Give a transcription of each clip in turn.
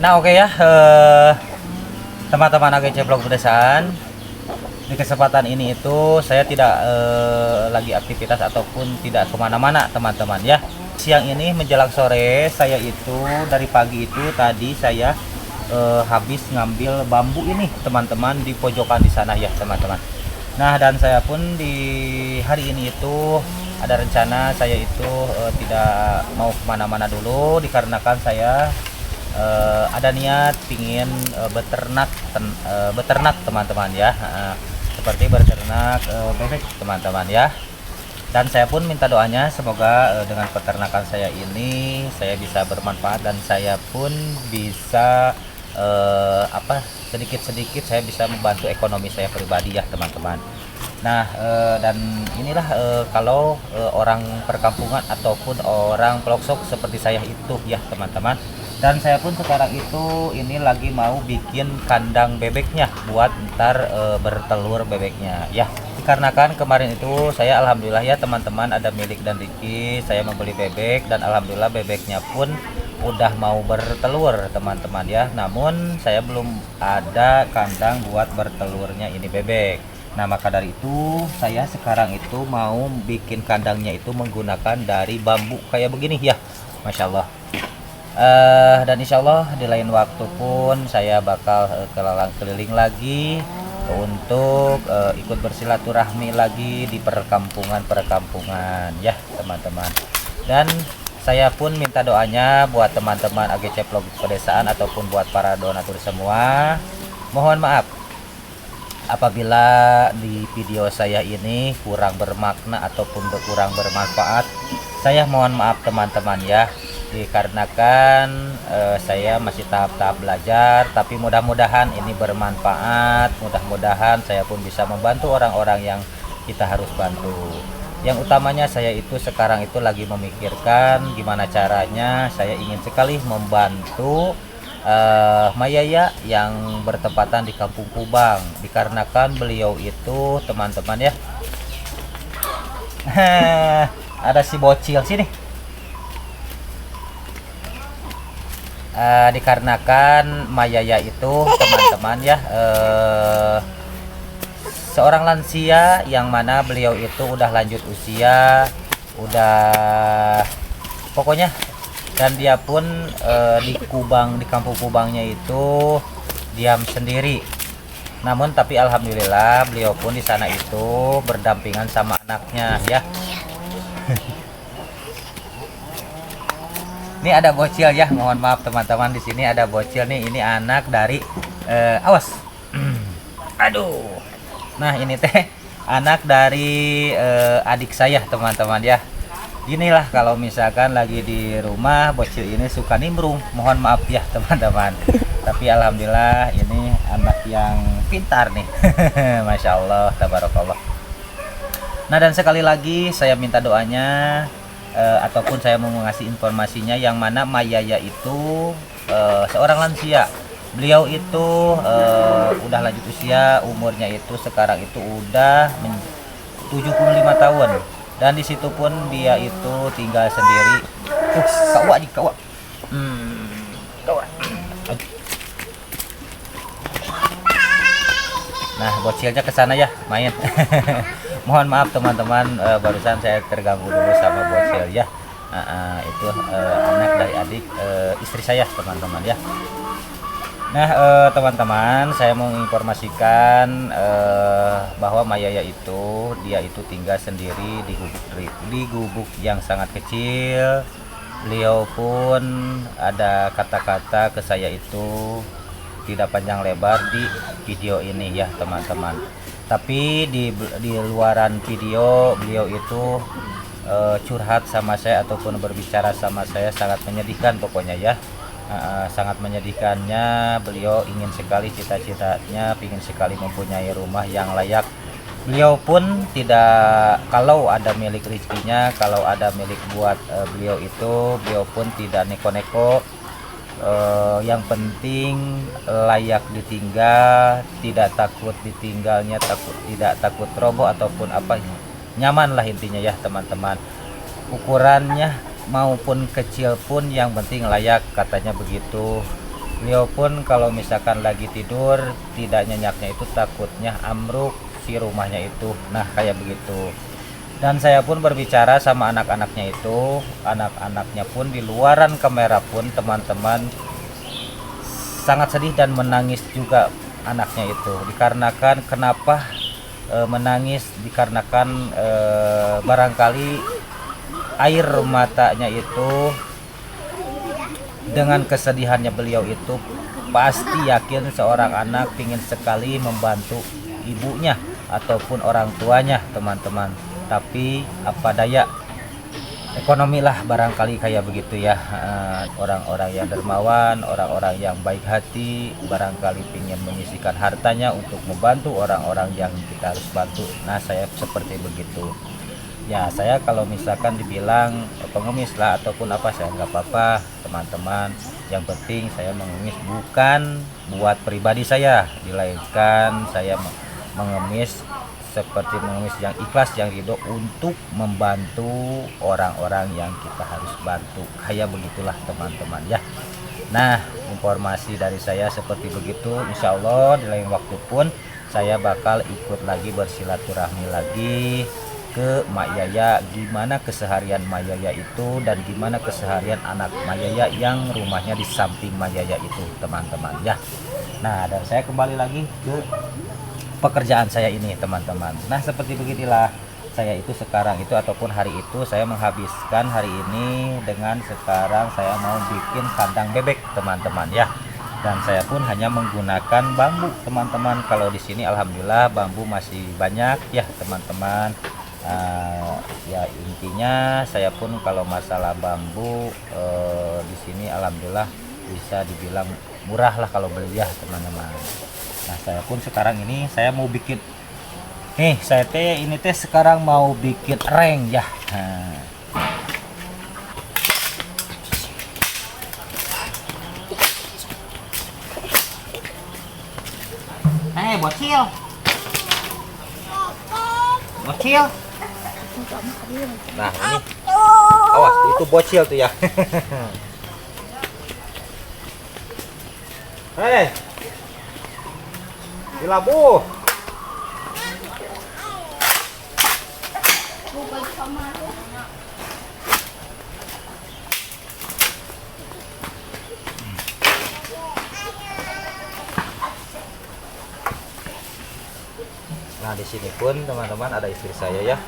Nah, oke ya, teman-teman AGC Vlog Pedesaan. Di kesempatan ini itu saya tidak lagi aktivitas ataupun tidak kemana-mana teman-teman ya. Siang ini menjelang sore saya itu dari pagi itu tadi saya habis ngambil bambu ini teman-teman di pojokan di sana ya teman-teman. Nah, dan saya pun di hari ini itu ada rencana saya itu tidak mau kemana-mana dulu dikarenakan saya ada niat pingin beternak teman-teman ya, seperti beternak bebek teman-teman ya. Dan saya pun minta doanya semoga dengan peternakan saya ini saya bisa bermanfaat dan saya pun bisa sedikit-sedikit saya bisa membantu ekonomi saya pribadi ya teman-teman. Nah, dan inilah kalau orang perkampungan ataupun orang pelosok seperti saya itu ya teman-teman. Dan saya pun sekarang itu ini lagi mau bikin kandang bebeknya buat ntar bertelur bebeknya ya. Dikarenakan kemarin itu saya alhamdulillah ya teman-teman ada milik dan Riki, saya membeli bebek dan alhamdulillah bebeknya pun udah mau bertelur teman-teman ya. Namun saya belum ada kandang buat bertelurnya ini bebek. Nah, maka dari itu saya sekarang itu mau bikin kandangnya itu menggunakan dari bambu kayak begini ya. Masya Allah. Dan insya Allah di lain waktu pun saya bakal keliling lagi untuk ikut bersilaturahmi lagi di perkampungan ya teman-teman. Dan saya pun minta doanya buat teman-teman AGC Vlog Pedesaan ataupun buat para donatur semua. Mohon maaf apabila di video saya ini kurang bermakna ataupun kurang bermanfaat. Saya mohon maaf teman-teman ya, dikarenakan saya masih tahap-tahap belajar, tapi mudah-mudahan ini bermanfaat, mudah-mudahan saya pun bisa membantu orang-orang yang kita harus bantu. Yang utamanya saya itu sekarang itu lagi memikirkan gimana caranya saya ingin sekali membantu Mayaya yang bertempatan di Kampung Kubang, dikarenakan beliau itu teman-teman ya ada si bocil sini. Dikarenakan Mayaya itu teman-teman ya seorang lansia yang mana beliau itu udah lanjut usia, udah pokoknya, dan dia pun di Kubang, di Kampung Kubangnya itu diam sendiri. Namun tapi alhamdulillah beliau pun di sana itu berdampingan sama anaknya ya. Ini ada bocil ya, mohon maaf teman-teman, di sini ada bocil nih, ini anak dari awas. Aduh. Nah, ini teh anak dari adik saya teman-teman ya. Inilah kalau misalkan lagi di rumah bocil ini suka nimbrung, mohon maaf ya teman-teman. Tapi alhamdulillah ini anak yang pintar nih. Masya Allah, tabarakallah. Nah, dan sekali lagi saya minta doanya ataupun saya mau ngasih informasinya yang mana Mayaya itu seorang lansia. Beliau itu udah lanjut usia, umurnya itu sekarang itu udah 75 tahun. Dan di situ pun dia itu tinggal sendiri. Kawa di kawa. Kawa. Nah, bocilnya ke sana ya, main. Mohon maaf teman-teman, barusan saya terganggu dulu sama bocil ya. Itu anak dari adik istri saya teman-teman ya. Nah, teman-teman, saya mau menginformasikan bahwa Mayaya itu dia itu tinggal sendiri di gubuk yang sangat kecil. Beliau pun ada kata-kata ke saya itu tidak panjang lebar di video ini ya teman-teman. Tapi di luaran video beliau itu curhat sama saya ataupun berbicara sama saya sangat menyedihkan pokoknya ya. Sangat menyedihkannya, beliau ingin sekali, cita-citanya ingin sekali mempunyai rumah yang layak. Beliau pun tidak, kalau ada milik rezekinya, kalau ada milik buat beliau itu, beliau pun tidak neko-neko. Yang penting layak ditinggal, tidak takut ditinggalnya, tidak takut roboh ataupun apa, nyaman lah intinya ya teman-teman. Ukurannya maupun kecil pun yang penting layak, katanya begitu. Beliau pun kalau misalkan lagi tidur tidak nyenyaknya itu takutnya ambruk si rumahnya itu. Nah kayak begitu. Dan saya pun berbicara sama anak-anaknya itu, anak-anaknya pun di luaran kamera pun teman-teman sangat sedih dan menangis juga anaknya itu. Dikarenakan kenapa menangis, dikarenakan barangkali air matanya itu dengan kesedihannya beliau itu pasti yakin seorang anak ingin sekali membantu ibunya ataupun orang tuanya teman-teman, tapi apa daya ekonomi lah barangkali kayak begitu ya. Orang-orang yang dermawan, orang-orang yang baik hati barangkali ingin menyisihkan hartanya untuk membantu orang-orang yang kita harus bantu. Nah saya seperti begitu ya. Saya kalau misalkan dibilang pengemis lah ataupun apa, saya nggak apa-apa teman-teman. Yang penting saya mengemis bukan buat pribadi saya, dilainkan saya mengemis seperti mengemis yang ikhlas, yang ridho untuk membantu orang-orang yang kita harus bantu. Kayak begitulah teman-teman ya. Nah informasi dari saya seperti begitu. Insya Allah di lain waktu pun saya bakal ikut lagi bersilaturahmi lagi ke Mak Yaya, gimana keseharian Mak Yaya itu dan gimana keseharian anak Mak Yaya yang rumahnya di samping Mak Yaya itu teman-teman ya. Nah dan saya kembali lagi ke pekerjaan saya ini teman-teman. Nah seperti beginilah saya itu sekarang itu ataupun hari itu saya menghabiskan hari ini dengan sekarang saya mau bikin kandang bebek teman-teman ya. Dan saya pun hanya menggunakan bambu teman-teman. Kalau di sini alhamdulillah bambu masih banyak ya teman-teman. Ya intinya saya pun kalau masalah bambu di sini alhamdulillah bisa dibilang murah lah kalau beli ya teman-teman. Nah saya pun sekarang ini saya mau bikin nih, saya ini sekarang mau bikin reng ya. Bocil bocil. Nah ini awas itu bocil tuh ya. Hei dilabuh. Nah di sini pun teman-teman ada istri saya ya.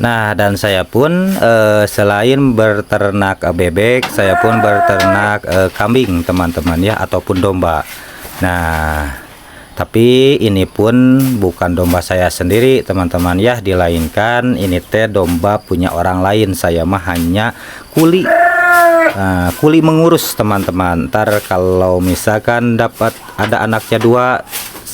Nah dan saya pun selain berternak bebek, saya pun berternak kambing teman-teman ya, ataupun domba. Nah tapi ini pun bukan domba saya sendiri teman-teman ya, dilainkan ini teh domba punya orang lain. Saya mah hanya kuli mengurus teman-teman. Ntar kalau misalkan dapat ada anaknya dua,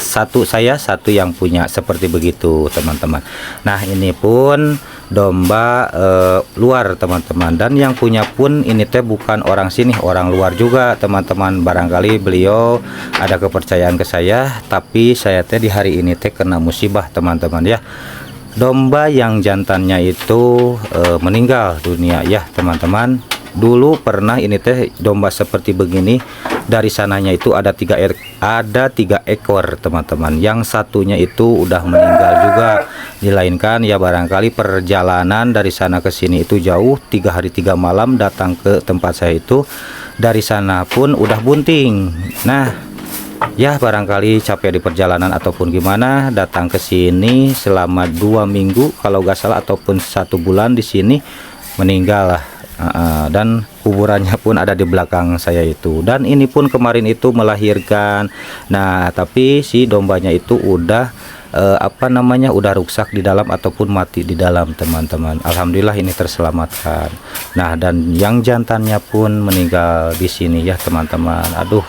satu saya, satu yang punya, seperti begitu teman-teman. Nah ini pun domba luar teman-teman, dan yang punya pun ini teh bukan orang sini, orang luar juga teman-teman. Barangkali beliau ada kepercayaan ke saya, tapi saya teh di hari ini teh kena musibah teman-teman ya. Domba yang jantannya itu meninggal dunia ya teman-teman. Dulu pernah ini teh domba seperti begini, dari sananya itu ada tiga ekor teman-teman. Yang satunya itu udah meninggal juga, dilainkan ya barangkali perjalanan dari sana ke sini itu jauh, 3 hari 3 malam datang ke tempat saya itu, dari sana pun udah bunting. Nah ya barangkali capek di perjalanan ataupun gimana, datang ke sini selama 2 minggu kalau gak salah, ataupun 1 bulan di sini, meninggal lah. Dan kuburannya pun ada di belakang saya itu. Dan ini pun kemarin itu melahirkan. Nah tapi si dombanya itu udah udah rusak di dalam ataupun mati di dalam teman-teman. Alhamdulillah ini terselamatkan. Nah dan yang jantannya pun meninggal di sini ya teman-teman. Aduh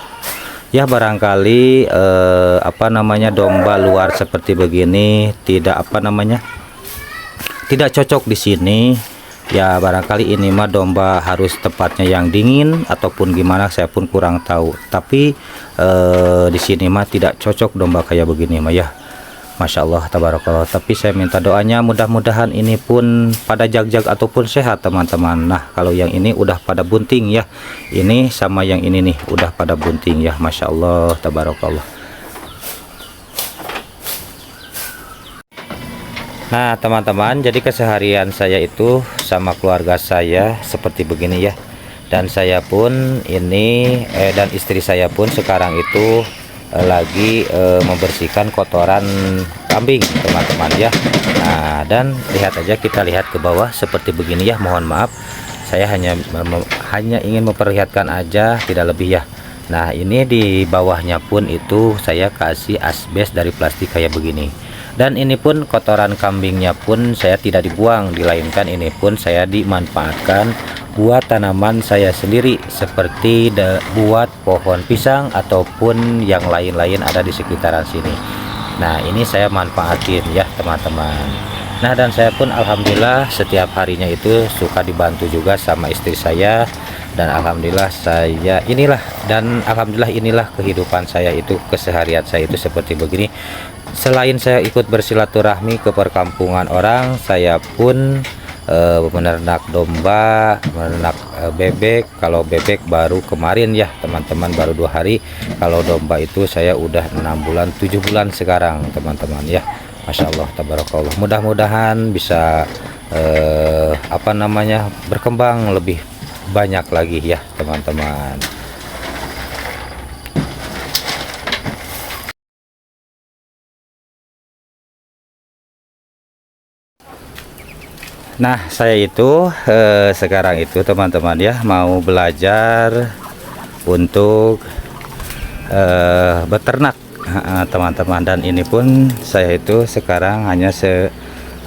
ya barangkali domba luar seperti begini tidak tidak cocok di sini. Ya barangkali ini mah domba harus tepatnya yang dingin ataupun gimana, saya pun kurang tahu. Tapi di sini mah tidak cocok domba kayak begini mah ya. Masya Allah tabarakallah. Tapi saya minta doanya mudah-mudahan ini pun pada jag-jag ataupun sehat teman-teman. Nah kalau yang ini udah pada bunting ya. Ini sama yang ini nih udah pada bunting ya. Masya Allah tabarakallah. Nah teman-teman, jadi keseharian saya itu sama keluarga saya seperti begini ya. Dan saya pun ini dan istri saya pun sekarang itu lagi membersihkan kotoran kambing teman-teman ya. Nah dan lihat aja, kita lihat ke bawah seperti begini ya. Mohon maaf, saya hanya ingin memperlihatkan aja, tidak lebih ya. Nah ini di bawahnya pun itu saya kasih asbes dari plastik kayak begini. Dan ini pun kotoran kambingnya pun saya tidak dibuang, dilainkan ini pun saya dimanfaatkan buat tanaman saya sendiri, seperti buat pohon pisang ataupun yang lain-lain ada di sekitaran sini. Nah ini saya manfaatin ya teman-teman. Nah dan saya pun alhamdulillah setiap harinya itu suka dibantu juga sama istri saya. Dan alhamdulillah inilah kehidupan saya itu, keseharian saya itu seperti begini. Selain saya ikut bersilaturahmi ke perkampungan orang, saya pun menernak domba, menernak bebek. Kalau bebek baru kemarin ya teman-teman, baru 2 hari. Kalau domba itu saya udah 6 bulan 7 bulan sekarang teman-teman ya. Masya Allah tabarakallah. Mudah-mudahan bisa berkembang lebih banyak lagi ya teman-teman. Nah saya itu sekarang itu teman-teman ya mau belajar untuk beternak teman-teman. Dan ini pun saya itu sekarang hanya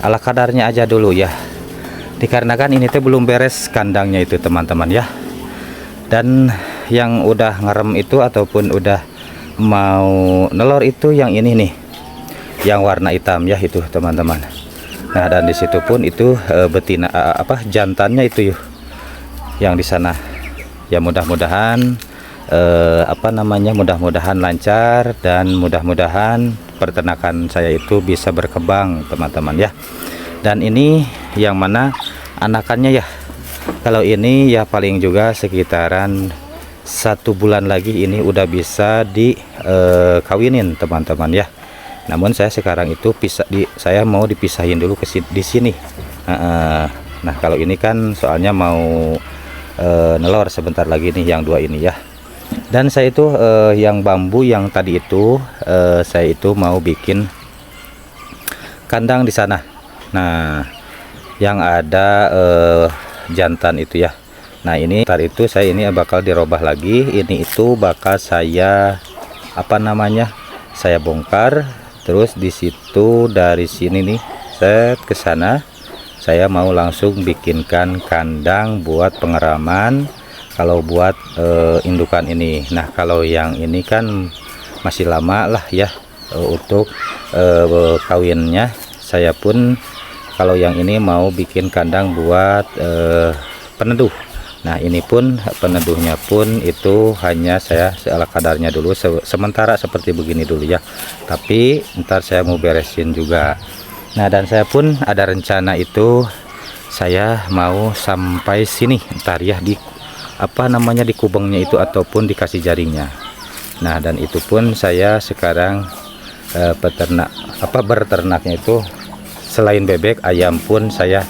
ala kadarnya aja dulu ya, dikarenakan ini tuh belum beres kandangnya itu teman-teman ya. Dan yang udah ngerem itu ataupun udah mau nelor itu yang ini nih, yang warna hitam ya itu teman-teman. Nah dan disitu pun itu betina jantannya itu yuk yang di sana ya. Mudah-mudahan mudah-mudahan lancar dan mudah-mudahan peternakan saya itu bisa berkembang teman-teman ya. Dan ini yang mana anakannya ya, kalau ini ya paling juga sekitaran 1 bulan lagi ini udah bisa dikawinin teman-teman ya. Namun saya sekarang itu saya mau dipisahin dulu di sini. Nah kalau ini kan soalnya mau nelor sebentar lagi nih yang 2 ini ya. Dan saya itu yang bambu yang tadi itu saya itu mau bikin kandang di sana. Nah yang ada jantan itu ya. Nah ini tadi itu saya ini bakal dirubah lagi. Ini itu bakal saya saya bongkar. Terus di situ dari sini nih set ke sana saya mau langsung bikinkan kandang buat pengeraman kalau buat indukan ini. Nah kalau yang ini kan masih lama lah ya, untuk kawinnya. Saya pun kalau yang ini mau bikin kandang buat peneduh. Nah ini pun peneduhnya pun itu hanya saya seala kadarnya dulu, sementara seperti begini dulu ya, tapi ntar saya mau beresin juga. Nah dan saya pun ada rencana itu, saya mau sampai sini ntar ya, di apa namanya, di kubengnya itu ataupun dikasih jaringnya. Nah dan itu pun saya sekarang berternaknya itu selain bebek, ayam pun saya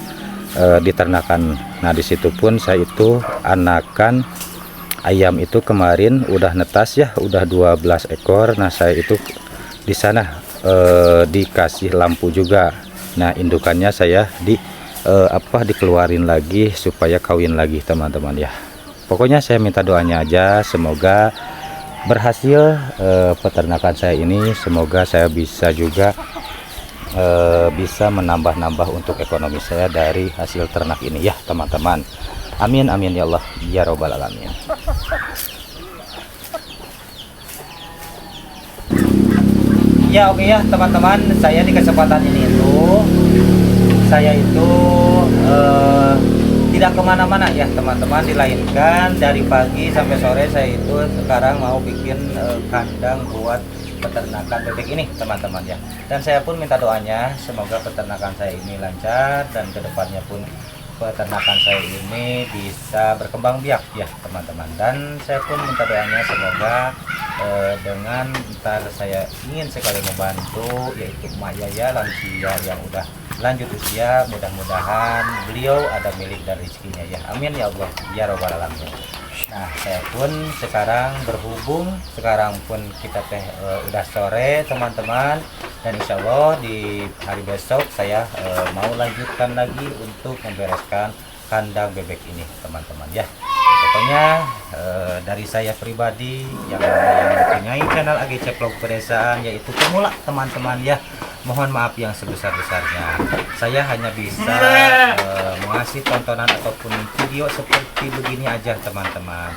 diternakan. Nah disitu pun saya itu anakan ayam itu kemarin udah netas ya, udah 12 ekor. Nah saya itu di sana dikasih lampu juga. Nah indukannya saya dikeluarin lagi supaya kawin lagi teman-teman ya. Pokoknya saya minta doanya aja, semoga berhasil peternakan saya ini. Semoga saya bisa juga bisa menambah-nambah untuk ekonomi saya dari hasil ternak ini ya teman-teman. Amin amin ya Allah ya robbal alamin. Ya oke ya teman-teman, saya di kesempatan ini saya itu tidak kemana-mana ya teman-teman, dilainkan dari pagi sampai sore saya itu sekarang mau bikin kandang buat peternakan bebek ini teman-teman ya. Dan saya pun minta doanya semoga peternakan saya ini lancar dan kedepannya pun peternakan saya ini bisa berkembang biak ya teman-teman. Dan saya pun minta doanya semoga dengan ntar saya ingin sekali membantu yaitu Maya lansia yang udah lanjut usia, mudah-mudahan beliau ada milik dan rezekinya ya. Amin ya Allah ya robbal alamin. Nah saya pun sekarang berhubung, sekarang pun kita udah sore teman-teman, dan insya Allah di hari besok saya mau lanjutkan lagi untuk membereskan kandang bebek ini teman-teman ya. Pokoknya dari saya pribadi yang mempunyai channel AGC Vlog Pedesaan yaitu pemula teman-teman ya, mohon maaf yang sebesar-besarnya. Saya hanya bisa mengasih tontonan ataupun video seperti begini aja teman-teman.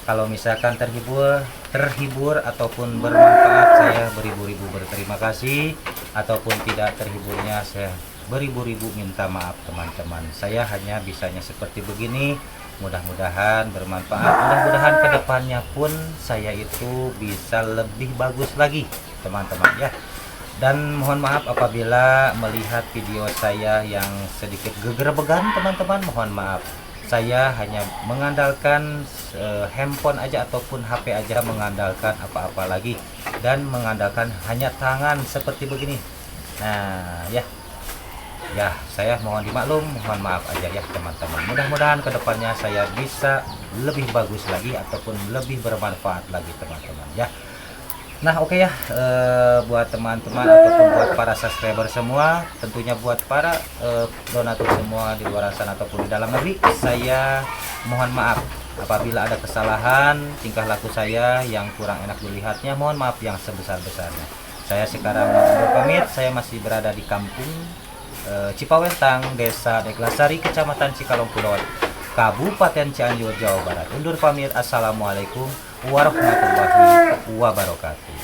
Kalau misalkan terhibur ataupun bermanfaat, saya beribu-ribu berterima kasih. Ataupun tidak terhiburnya, saya beribu-ribu minta maaf teman-teman. Saya hanya bisanya seperti begini. Mudah-mudahan bermanfaat. Mudah-mudahan kedepannya pun saya itu bisa lebih bagus lagi teman-teman ya. Dan mohon maaf apabila melihat video saya yang sedikit geger-began teman-teman, mohon maaf. Saya hanya mengandalkan handphone aja ataupun HP aja, mengandalkan apa-apa lagi, dan mengandalkan hanya tangan seperti begini. Nah ya saya mohon dimaklum, mohon maaf aja ya teman-teman. Mudah-mudahan kedepannya saya bisa lebih bagus lagi ataupun lebih bermanfaat lagi teman-teman ya. Nah oke ya, buat teman-teman ataupun buat para subscriber semua, tentunya buat para donatur semua di luar sana ataupun di dalam negeri, saya mohon maaf apabila ada kesalahan tingkah laku saya yang kurang enak dilihatnya, mohon maaf yang sebesar-besarnya. Saya sekarang undur pamit, saya masih berada di kampung Cipawentang, Desa Deglasari, Kecamatan Cikalong Kulon, Kabupaten Cianjur, Jawa Barat. Undur pamit, assalamualaikum warahmatullahi wabarakatuh.